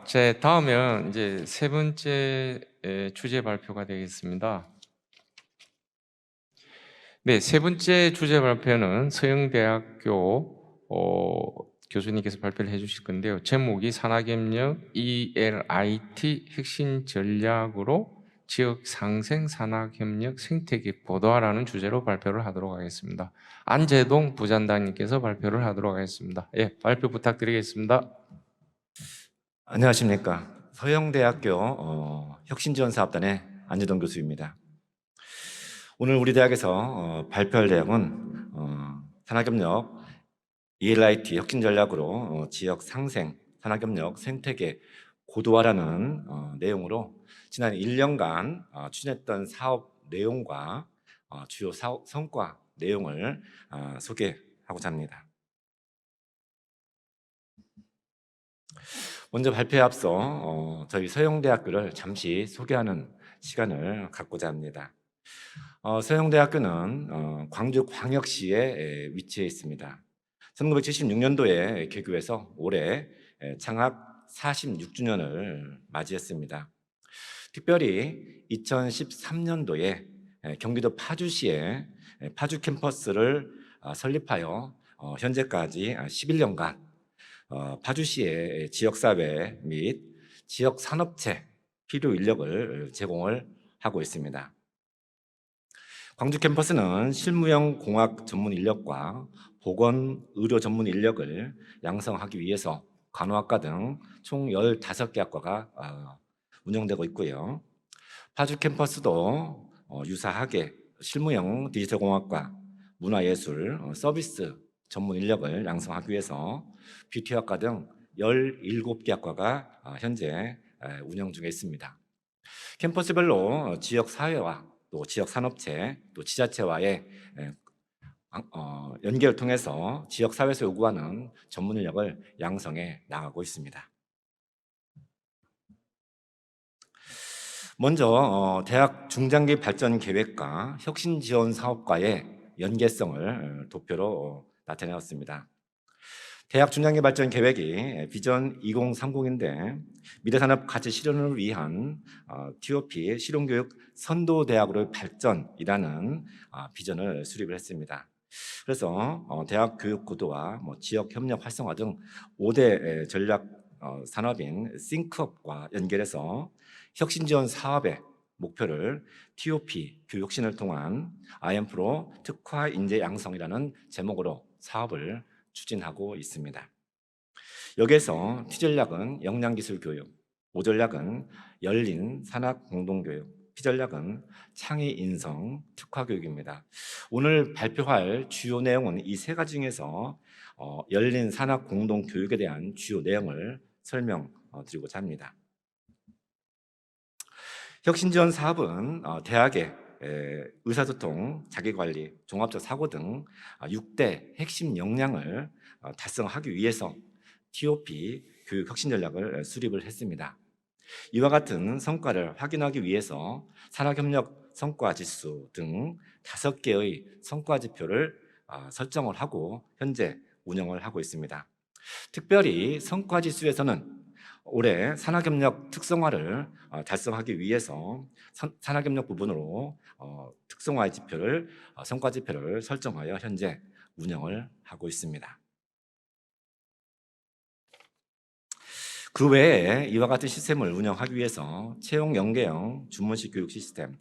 제 다음은 이제 세 번째 주제 발표가 되겠습니다. 네, 세 번째 주제 발표는 서영대학교 교수님께서 발표를 해주실 건데요. 제목이 산학협력 ELIT 혁신 전략으로 지역 상생 산학협력 생태계 보도하라는 주제로 발표를 하도록 하겠습니다. 안재동 부장단님께서 발표를 하도록 하겠습니다. 예, 발표 부탁드리겠습니다. 안녕하십니까. 서영대학교 혁신지원사업단의 안재동 교수입니다. 오늘 우리 대학에서 발표할 내용은 산학협력 ELIT 혁신전략으로 지역 상생, 산학협력 생태계 고도화라는 내용으로 지난 1년간 추진했던 사업 내용과 주요 사업 성과 내용을 소개하고자 합니다. 먼저 발표에 앞서 저희 서영대학교를 잠시 소개하는 시간을 갖고자 합니다. 서영대학교는 광주광역시에 위치해 있습니다. 1976년도에 개교해서 올해 창학 46주년을 맞이했습니다. 특별히 2013년도에 경기도 파주시에 파주 캠퍼스를 설립하여 현재까지 11년간 파주시의 지역사회 및 지역산업체 필요 인력을 제공을 하고 있습니다. 광주 캠퍼스는 실무형 공학 전문 인력과 보건 의료 전문 인력을 양성하기 위해서 간호학과 등 총 15개 학과가 운영되고 있고요. 파주 캠퍼스도 유사하게 실무형 디지털공학과, 문화예술, 서비스 전문 인력을 양성하기 위해서 뷰티학과 등 17개 학과가 현재 운영 중에 있습니다. 캠퍼스별로 지역 사회와 또 지역 산업체, 또 지자체와의 연계를 통해서 지역 사회에서 요구하는 전문 인력을 양성해 나가고 있습니다. 먼저 대학 중장기 발전 계획과 혁신 지원 사업과의 연계성을 도표로 나타내었습니다. 대학 중장기 발전 계획이 비전 2030인데 미래산업 가치 실현을 위한 TOP 실용교육 선도 대학으로의 발전이라는 비전을 수립을 했습니다. 그래서 대학 교육 고도와 지역 협력 활성화 등 5대 전략 산업인 싱크업과 연결해서 혁신 지원 사업의 목표를 TOP 교육신을 통한 IM프로 특화 인재 양성이라는 제목으로 사업을 추진하고 있습니다. 여기에서 T 전략은 역량기술 교육, O 전략은 열린 산학 공동교육, P 전략은 창의 인성 특화 교육입니다. 오늘 발표할 주요 내용은 이 세 가지 중에서 열린 산학 공동교육에 대한 주요 내용을 설명드리고자 합니다. 혁신지원 사업은 대학의 의사소통, 자기관리, 종합적 사고 등 6대 핵심 역량을 달성하기 위해서 TOP 교육 혁신 전략을 수립을 했습니다. 이와 같은 성과를 확인하기 위해서 산학협력 성과 지수 등 5개의 성과 지표를 설정을 하고 현재 운영을 하고 있습니다. 특별히 성과 지수에서는 올해 산학협력 특성화를 달성하기 위해서 산학협력 부분으로 특성화의 지표를 성과 지표를 설정하여 현재 운영을 하고 있습니다. 그 외에 이와 같은 시스템을 운영하기 위해서 채용 연계형 주문식 교육 시스템,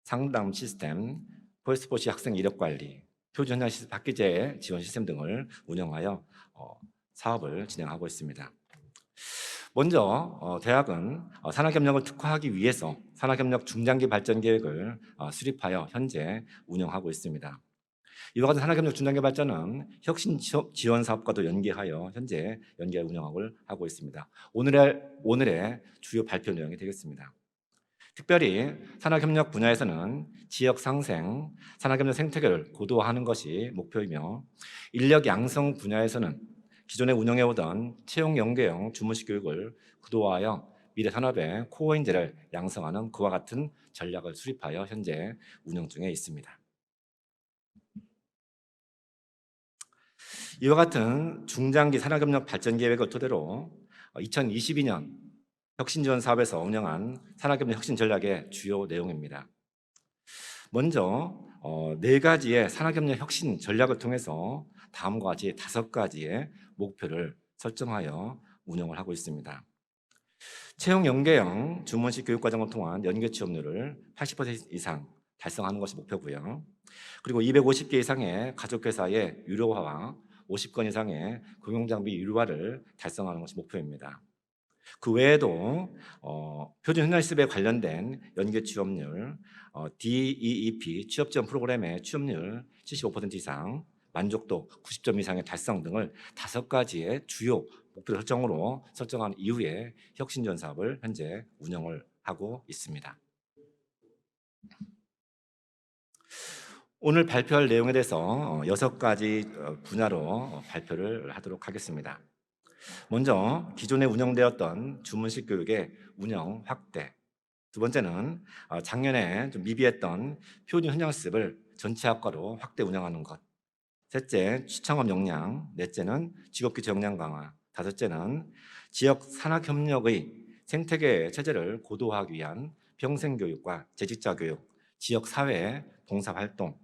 상담 시스템, 폴스포시 학생 이력 관리, 표준 현장 학기제 지원 시스템 등을 운영하여 사업을 진행하고 있습니다. 먼저 대학은 산학협력을 특화하기 위해서 산학협력 중장기 발전 계획을 수립하여 현재 운영하고 있습니다. 이와 같은 산학협력 중장기 발전은 혁신 지원 사업과도 연계하여 현재 연계 운영을 하고 있습니다. 오늘의 주요 발표 내용이 되겠습니다. 특별히 산학협력 분야에서는 지역 상생, 산학협력 생태계를 고도화하는 것이 목표이며 인력 양성 분야에서는 기존에 운영해오던 채용 연계형 주문식 교육을 고도화하여 미래 산업의 코어 인재를 양성하는 그와 같은 전략을 수립하여 현재 운영 중에 있습니다. 이와 같은 중장기 산학협력 발전 계획을 토대로 2022년 혁신지원 사업에서 운영한 산학협력 혁신 전략의 주요 내용입니다. 먼저 네 가지의 산학협력 혁신 전략을 통해서 다음과 같이 5가지의 목표를 설정하여 운영을 하고 있습니다. 채용 연계형 주문식 교육과정을 통한 연계 취업률을 80% 이상 달성하는 것이 목표고요. 그리고 250개 이상의 가족회사의 유료화와 50건 이상의 공용장비 유료화를 달성하는 것이 목표입니다. 그 외에도 표준 현장 실습에 관련된 연계 취업률, DEEP 취업 지원 프로그램의 취업률 75% 이상, 만족도 90점 이상의 달성 등을 5가지의 주요 목표 설정으로 설정한 이후에 혁신지원 사업을 현재 운영을 하고 있습니다. 오늘 발표할 내용에 대해서 6가지 분야로 발표를 하도록 하겠습니다. 먼저 기존에 운영되었던 주문식 교육의 운영 확대. 두 번째는 작년에 좀 미비했던 표준 현장습을 전체 학과로 확대 운영하는 것. 셋째, 취창업 역량. 넷째는 직업규칙 역량 강화. 다섯째는 지역 산학협력의 생태계 체제를 고도화하기 위한 평생교육과 재직자 교육, 지역사회 봉사활동,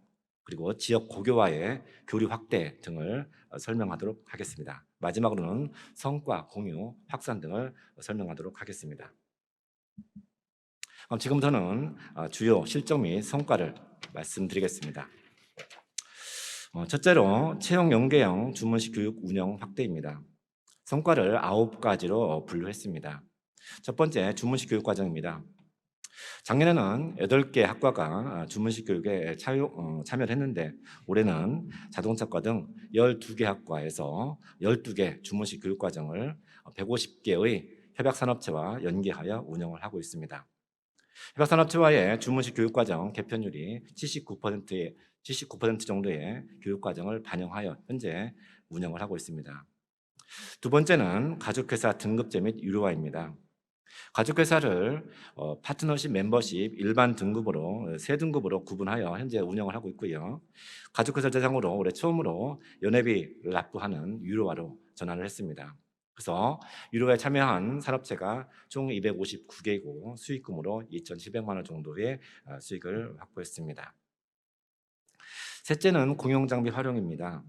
그리고 지역 고교와의 교류 확대 등을 설명하도록 하겠습니다. 마지막으로는 성과 공유, 확산 등을 설명하도록 하겠습니다. 그럼 지금부터는 주요 실적 및 성과를 말씀드리겠습니다. 첫째로 채용 연계형 주문식 교육 운영 확대입니다. 성과를 9가지로 분류했습니다. 첫 번째, 주문식 교육 과정입니다. 작년에는 8개 학과가 주문식 교육에 참여를 했는데 올해는 자동차과 등 12개 학과에서 12개 주문식 교육 과정을 150개의 협약산업체와 연계하여 운영을 하고 있습니다. 협약산업체와의 주문식 교육과정 개편율이 79% 정도의 교육과정을 반영하여 현재 운영을 하고 있습니다. 두 번째는 가족회사 등급제 및 유료화입니다. 가족회사를 파트너십, 멤버십, 일반 등급으로 3등급으로 구분하여 현재 운영을 하고 있고요. 가족회사 대상으로 올해 처음으로 연회비를 납부하는 유료화로 전환을 했습니다. 그래서 유료화에 참여한 산업체가 총 259개이고 수익금으로 2,700만 원 정도의 수익을 확보했습니다. 셋째는 공용장비 활용입니다.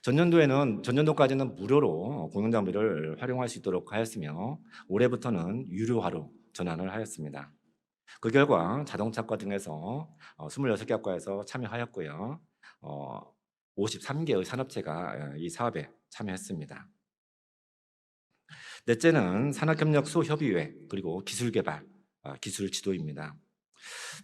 전년도까지는 무료로 공용장비를 활용할 수 있도록 하였으며 올해부터는 유료화로 전환을 하였습니다. 그 결과 자동차과 등에서 26개 학과에서 참여하였고요. 53개의 산업체가 이 사업에 참여했습니다. 넷째는 산학협력 소협의회 그리고 기술개발, 기술 지도입니다.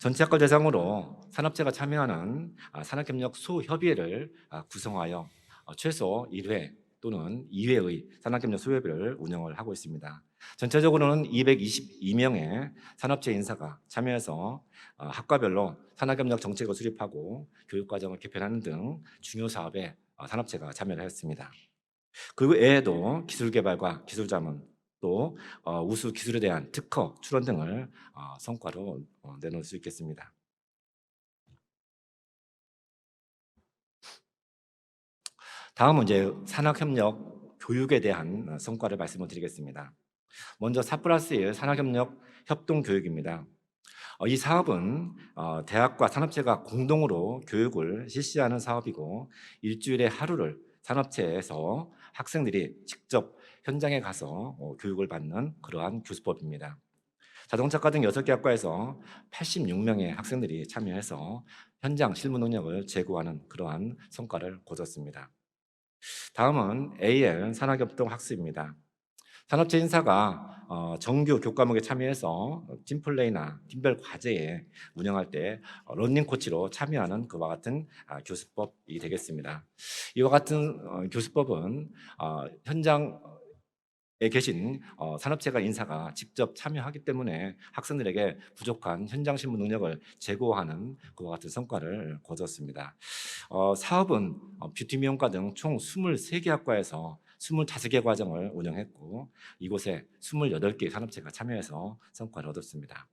전체 학과 대상으로 산업체가 참여하는 산학협력 소협의회를 구성하여 최소 1회 또는 2회의 산학협력 소협의회를 운영을 하고 있습니다. 전체적으로는 222명의 산업체 인사가 참여해서 학과별로 산학협력 정책을 수립하고 교육과정을 개편하는 등 중요 사업에 산업체가 참여를 했습니다. 그 외에도 기술개발과 기술자문 또 우수 기술에 대한 특허 출원 등을 성과로 내놓을 수 있겠습니다. 다음은 이제 산학협력 교육에 대한 성과를 말씀을 드리겠습니다. 먼저 4+1 산학협력 협동교육입니다. 이 사업은 대학과 산업체가 공동으로 교육을 실시하는 사업이고 일주일에 하루를 산업체에서 학생들이 직접 현장에 가서 교육을 받는 그러한 교수법입니다. 자동차과 등 6개 학과에서 86명의 학생들이 참여해서 현장 실무 능력을 제고하는 그러한 성과를 거뒀습니다. 다음은 AL 산학협동 학습입니다. 산업체 인사가 정규 교과목에 참여해서 팀플레이나 팀별 과제에 운영할 때 러닝 코치로 참여하는 그와 같은 교수법이 되겠습니다. 이와 같은 교수법은 현장에 계신 산업체가 인사가 직접 참여하기 때문에 학생들에게 부족한 현장 실무 능력을 제고하는 그와 같은 성과를 거뒀습니다. 사업은 뷰티 미용과 등 총 23개 학과에서 25개 과정을 운영했고 이곳에 28개의 산업체가 참여해서 성과를 얻었습니다.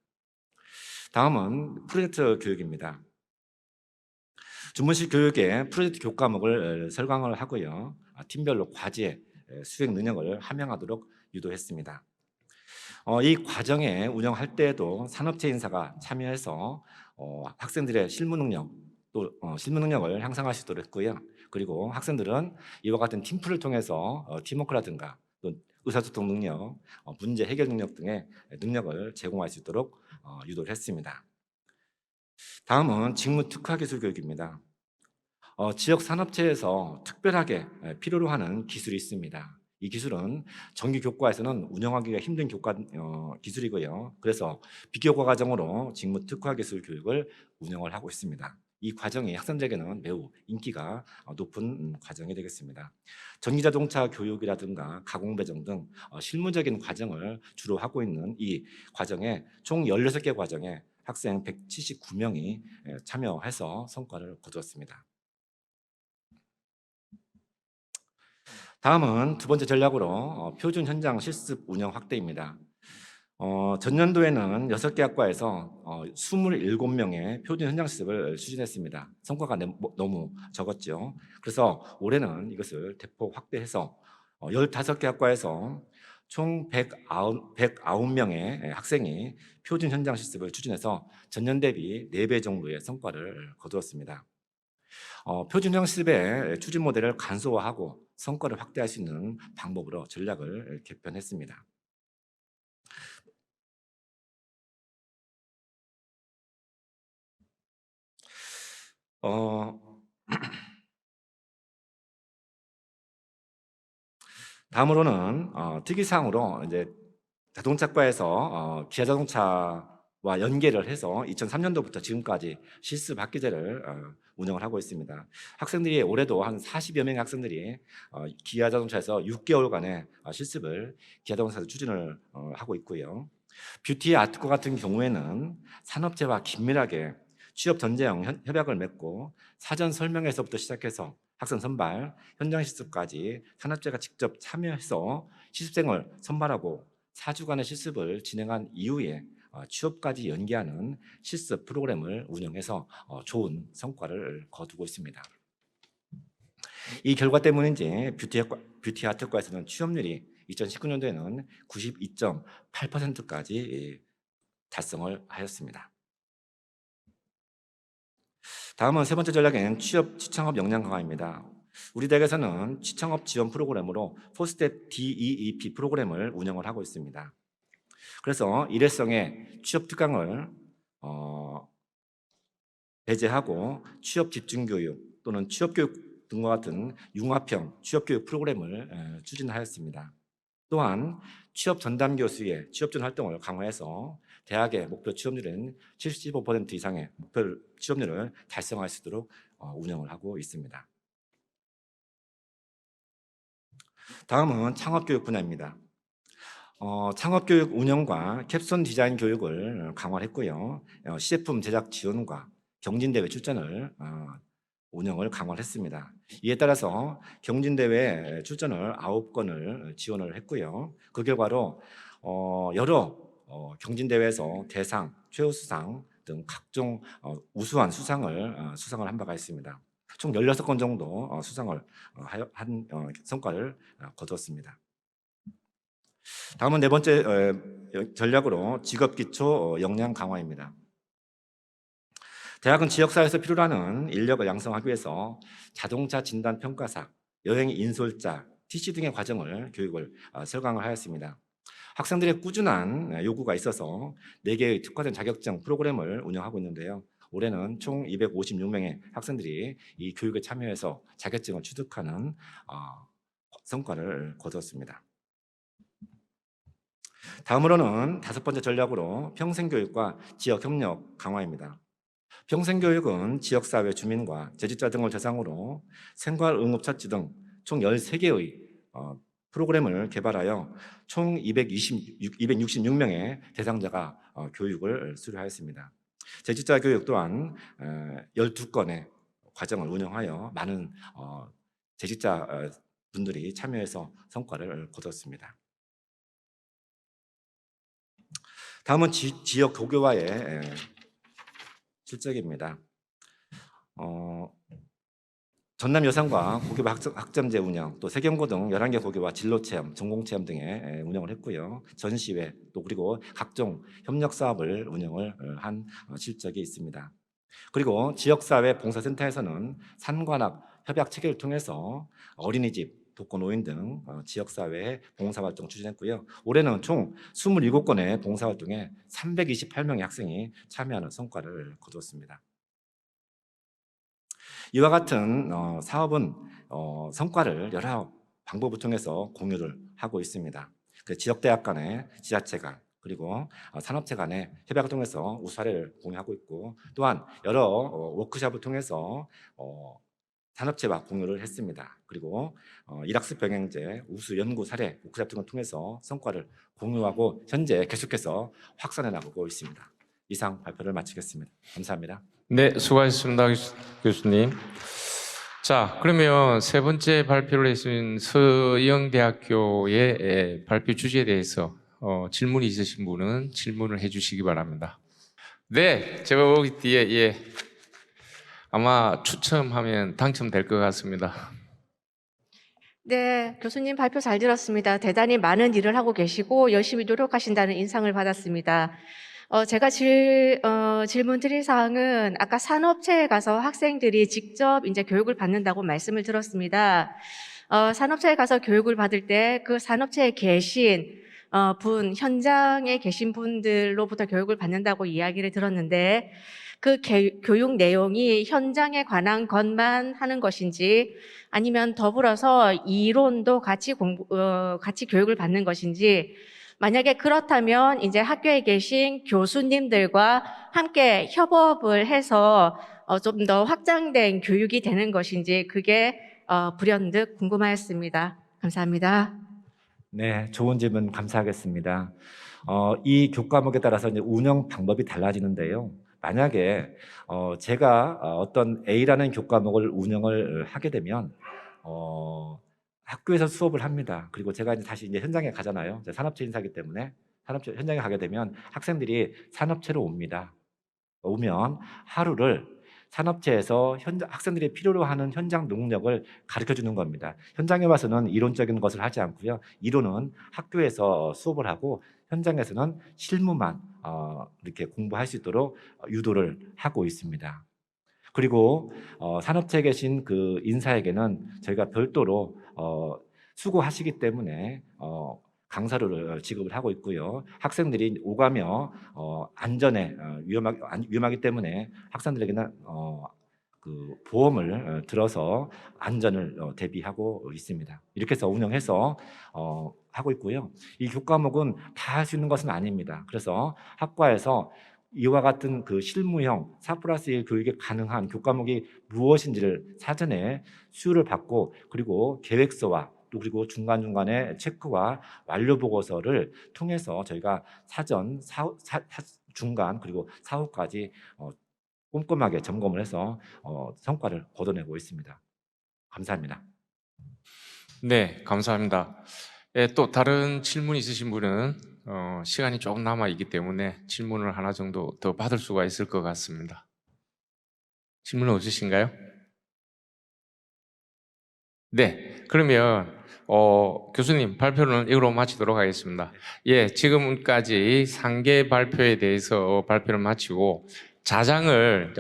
다음은 프로젝트 교육입니다. 주문식 교육에 프로젝트 교과목을 설강을 하고요. 팀별로 과제 수행 능력을 함양하도록 유도했습니다. 이 과정에 운영할 때에도 산업체 인사가 참여해서 학생들의 실무 능력 또 실무 능력을 향상할 수 있도록 했고요. 그리고 학생들은 이와 같은 팀플을 통해서 팀워크라든가 또 의사소통 능력, 문제 해결 능력 등의 능력을 제공할 수 있도록 유도를 했습니다. 다음은 직무 특화 기술 교육입니다. 지역 산업체에서 특별하게 필요로 하는 기술이 있습니다. 이 기술은 정규 교과에서는 운영하기가 힘든 기술이고요. 그래서 비교과 과정으로 직무 특화 기술 교육을 운영을 하고 있습니다. 이 과정이 학생들에게는 매우 인기가 높은 과정이 되겠습니다. 전기자동차 교육이라든가 가공 배정 등 실무적인 과정을 주로 하고 있는 이 과정에 총 16개 과정에 학생 179명이 참여해서 성과를 거두었습니다. 다음은 두 번째 전략으로 표준 현장 실습 운영 확대입니다. 전년도에는 6개 학과에서 27명의 표준 현장 실습을 추진했습니다. 성과가 너무 적었죠. 그래서 올해는 이것을 대폭 확대해서 15개 학과에서 총 109명의 학생이 표준 현장 실습을 추진해서 전년 대비 4배 정도의 성과를 거두었습니다. 표준 현장 실습의 추진 모델을 간소화하고 성과를 확대할 수 있는 방법으로 전략을 개편했습니다. 어, 다음으로는 특이사항으로 이제 자동차과에서 기아 자동차와 연계를 해서 2003년도부터 지금까지 실습 학기제를 운영을 하고 있습니다. 학생들이 올해도 한 40여 명의 학생들이 기아 자동차에서 6개월간의 실습을 기아 자동차에서 추진을 하고 있고요. 뷰티 아트과 같은 경우에는 산업체와 긴밀하게 취업 전제형 협약을 맺고 사전 설명회서부터 시작해서 학생 선발, 현장 실습까지 산업체가 직접 참여해서 실습생을 선발하고 4주간의 실습을 진행한 이후에 취업까지 연계하는 실습 프로그램을 운영해서 좋은 성과를 거두고 있습니다. 이 결과 때문인지 뷰티 아트과에서는 취업률이 2019년도에는 92.8%까지 달성을 하였습니다. 다음은 세 번째 전략인 취업 취창업 역량 강화입니다. 우리 대학에서는 취창업 지원 프로그램으로 포스텝 DEEP 프로그램을 운영을 하고 있습니다. 그래서 일회성의 취업 특강을 배제하고 취업 집중 교육 또는 취업 교육 등과 같은 융합형 취업 교육 프로그램을 추진하였습니다. 또한 취업 전담 교수의 취업 전 활동을 강화해서 대학의 목표 취업률은 75% 이상의 목표 취업률을 달성할 수 있도록 운영을 하고 있습니다. 다음은 창업교육 분야입니다. 창업교육 운영과 캡손 디자인 교육을 강화했고요. 시제품 제작 지원과 경진대회 출전을 운영을 강화를 했습니다. 이에 따라서 경진대회 출전을 9건을 지원을 했고요. 그 결과로 여러 경진대회에서 대상, 최우수상 등 각종 우수한 수상을 수상을 한 바가 있습니다. 총 16건 정도 수상을 한 성과를 거두었습니다. 다음은 네 번째 전략으로 직업기초 역량 강화입니다. 대학은 지역사회에서 필요로 하는 인력을 양성하기 위해서 자동차 진단 평가사, 여행 인솔자, TC 등의 과정을 교육을 설강을 하였습니다. 학생들의 꾸준한 요구가 있어서 4개의 특화된 자격증 프로그램을 운영하고 있는데요. 올해는 총 256명의 학생들이 이 교육에 참여해서 자격증을 취득하는 성과를 거두었습니다. 다음으로는 5번째 전략으로 평생교육과 지역협력 강화입니다. 평생교육은 지역사회 주민과 재직자 등을 대상으로 생활응급처치 등 총 13개의 프로그램을 개발하여 총 266명의 대상자가 교육을 수료하였습니다. 재직자 교육 또한 12건의 과정을 운영하여 많은 재직자 분들이 참여해서 성과를 거뒀습니다. 다음은 지역 도교와의 실적입니다. 전남 여상과 고교부 학점제 운영, 또 세경고 등 11개 고교와 진로체험, 전공체험 등의 운영을 했고요. 전시회, 또 그리고 각종 협력 사업을 운영을 한 실적이 있습니다. 그리고 지역사회 봉사센터에서는 산관학 협약 체계를 통해서 어린이집, 독거노인 등 지역사회 봉사활동 추진했고요. 올해는 총 27건의 봉사활동에 328명의 학생이 참여하는 성과를 거두었습니다. 이와 같은 사업은 성과를 여러 방법을 통해서 공유를 하고 있습니다. 그 지역대학 간의 지자체 간 그리고 산업체 간의 협약을 통해서 우수 사례를 공유하고 있고, 또한 여러 워크숍을 통해서 산업체와 공유를 했습니다. 그리고 일학습 병행제, 우수 연구 사례, 워크숍 등을 통해서 성과를 공유하고 현재 계속해서 확산해 나가고 있습니다. 이상 발표를 마치겠습니다. 감사합니다. 네, 수고하셨습니다, 교수님. 자, 그러면 세 번째 발표를 해주신 서영대학교의 발표 주제에 대해서 질문이 있으신 분은 질문을 해주시기 바랍니다. 네, 제가 보기 뒤에 아마 추첨하면 당첨될 것 같습니다. 네, 교수님 발표 잘 들었습니다. 대단히 많은 일을 하고 계시고 열심히 노력하신다는 인상을 받았습니다. 제가 질문 드릴 사항은 아까 산업체에 가서 학생들이 직접 이제 교육을 받는다고 말씀을 들었습니다. 산업체에 가서 교육을 받을 때 그 산업체에 계신 현장에 계신 분들로부터 교육을 받는다고 이야기를 들었는데, 그 교육 내용이 현장에 관한 것만 하는 것인지 아니면 더불어서 이론도 같이 같이 교육을 받는 것인지, 만약에 그렇다면 이제 학교에 계신 교수님들과 함께 협업을 해서 좀 더 확장된 교육이 되는 것인지, 그게 불현듯 궁금하였습니다. 감사합니다. 네, 좋은 질문 감사하겠습니다. 이 교과목에 따라서 이제 운영 방법이 달라지는데요. 만약에 제가 어떤 A라는 교과목을 운영을 하게 되면 학교에서 수업을 합니다. 그리고 제가 이제 다시 이제 현장에 가잖아요. 제가 산업체 인사이기 때문에 산업체 현장에 가게 되면 학생들이 산업체로 옵니다. 오면 하루를 산업체에서 학생들이 필요로 하는 현장 능력을 가르쳐 주는 겁니다. 현장에 와서는 이론적인 것을 하지 않고요. 이론은 학교에서 수업을 하고 현장에서는 실무만 이렇게 공부할 수 있도록 유도를 하고 있습니다. 그리고 산업체에 계신 그 인사에게는 저희가 별도로 수고하시기 때문에 강사료를 지급을 하고 있고요. 학생들이 오가며 안전에 위험하기 때문에 학생들에게는 그 보험을 들어서 안전을 대비하고 있습니다. 이렇게 해서 운영해서 하고 있고요. 이 교과목은 다 할 수 있는 것은 아닙니다. 그래서 학과에서 이와 같은 그 실무형 4+1 교육에 가능한 교과목이 무엇인지를 사전에 수요를 받고, 그리고 계획서와 또 그리고 중간중간에 체크와 완료 보고서를 통해서 저희가 사전, 중간 그리고 사후까지 꼼꼼하게 점검을 해서 성과를 거둬내고 있습니다. 감사합니다. 네, 감사합니다. 또 다른 질문 있으신 분은 시간이 조금 남아 있기 때문에 질문을 하나 정도 더 받을 수가 있을 것 같습니다. 질문 없으신가요? 네, 그러면 교수님 발표는 이걸로 마치도록 하겠습니다. 예, 지금까지 상계 발표에 대해서 발표를 마치고 자장을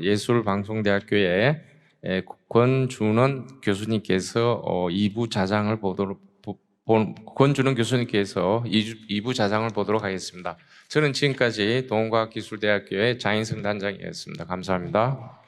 예술방송대학교의 권준원 교수님께서 2부 자장을 권준원 교수님께서 2부 자장을 보도록 하겠습니다. 저는 지금까지 동국과학기술대학교의 장인성 단장이었습니다. 감사합니다.